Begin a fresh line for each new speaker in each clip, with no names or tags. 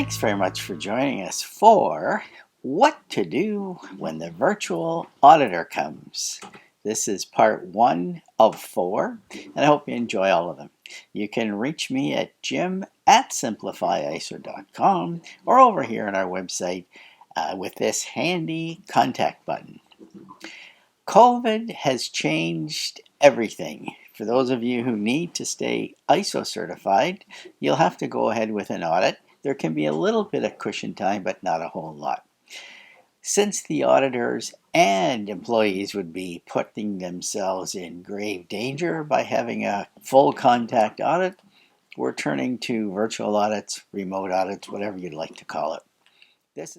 Thanks very much for joining us for What to Do When the Virtual Auditor Comes. This is part 1 of 4, and I hope you enjoy all of them. You can reach me at jim@simplifyiso.com or over here on our website with this handy contact button. COVID has changed everything. For those of you who need to stay ISO certified, you'll have to go ahead with an audit. There can be a little bit of cushion time, but not a whole lot. Since the auditors and employees would be putting themselves in grave danger by having a full contact audit, we're turning to virtual audits, remote audits, whatever you'd like to call it.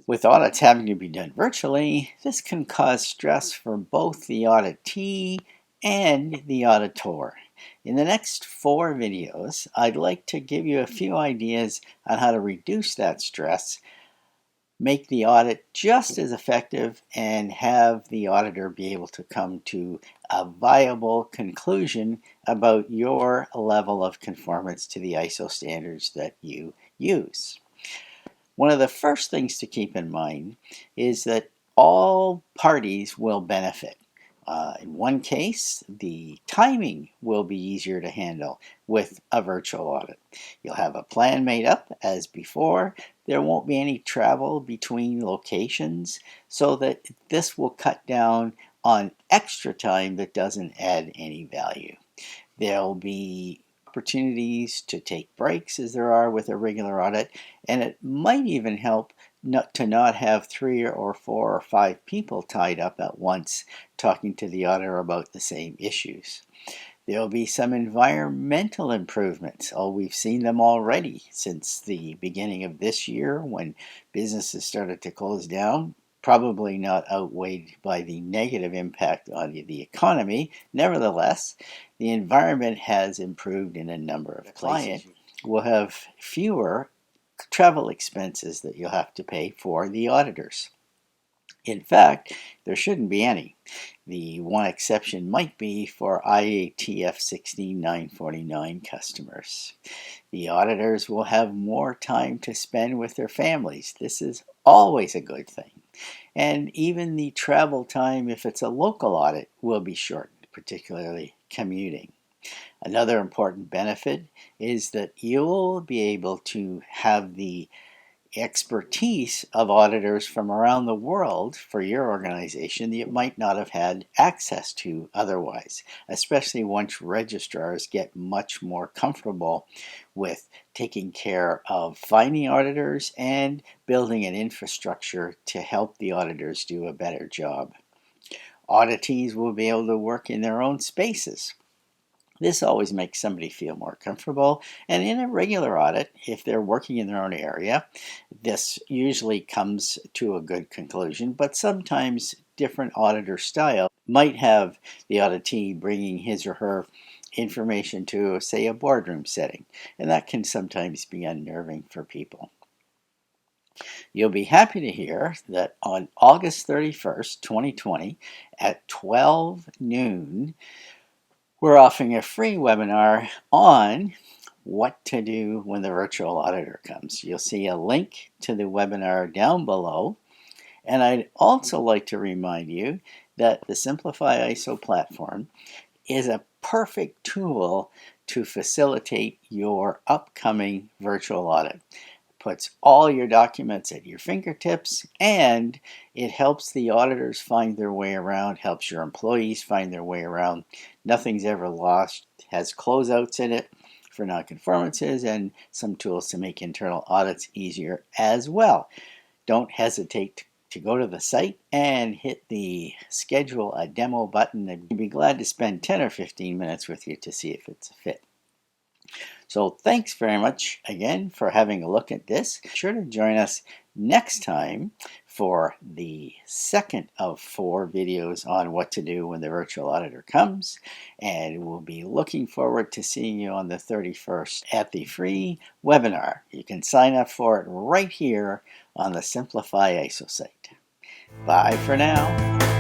With audits having to be done virtually, this can cause stress for both the auditee and the auditor. In the next 4 videos, I'd like to give you a few ideas on how to reduce that stress, make the audit just as effective, and have the auditor be able to come to a viable conclusion about your level of conformance to the ISO standards that you use. One of the first things to keep in mind is that all parties will benefit. In one case, the timing will be easier to handle with a virtual audit. You'll have a plan made up as before. There won't be any travel between locations, so that this will cut down on extra time that doesn't add any value. There'll be opportunities to take breaks as there are with a regular audit, and it might even help to not have 3 or 4 or 5 people tied up at once talking to the auditor about the same issues. There'll be some environmental improvements. We've seen them already since the beginning of this year when businesses started to close down, probably not outweighed by the negative impact on the economy. Nevertheless, the environment has improved in a number of places. The client will have fewer travel expenses that you'll have to pay for the auditors. In fact, there shouldn't be any. The one exception might be for IATF 16949 customers. The auditors will have more time to spend with their families. This is always a good thing. And even the travel time, if it's a local audit, will be shortened, particularly commuting. Another important benefit is that you'll be able to have the expertise of auditors from around the world for your organization that you might not have had access to otherwise, especially once registrars get much more comfortable with taking care of finding auditors and building an infrastructure to help the auditors do a better job. Auditees will be able to work in their own spaces. This always makes somebody feel more comfortable, and in a regular audit, if they're working in their own area, this usually comes to a good conclusion, but sometimes different auditor style might have the auditee bringing his or her information to, say, a boardroom setting, and that can sometimes be unnerving for people. You'll be happy to hear that on August 31st, 2020, at 12 noon, we're offering a free webinar on what to do when the virtual auditor comes. You'll see a link to the webinar down below. And I'd also like to remind you that the Simplify ISO platform is a perfect tool to facilitate your upcoming virtual audit. Puts all your documents at your fingertips, and it helps the auditors find their way around, helps your employees find their way around. Nothing's ever lost. It has closeouts in it for nonconformances and some tools to make internal audits easier as well. Don't hesitate to go to the site and hit the schedule a demo button. I'd be glad to spend 10 or 15 minutes with you to see if it's a fit. So thanks very much again for having a look at this. Be sure to join us next time for the second of 4 videos on what to do when the virtual auditor comes. And we'll be looking forward to seeing you on the 31st at the free webinar. You can sign up for it right here on the Simplify ISO site. Bye for now.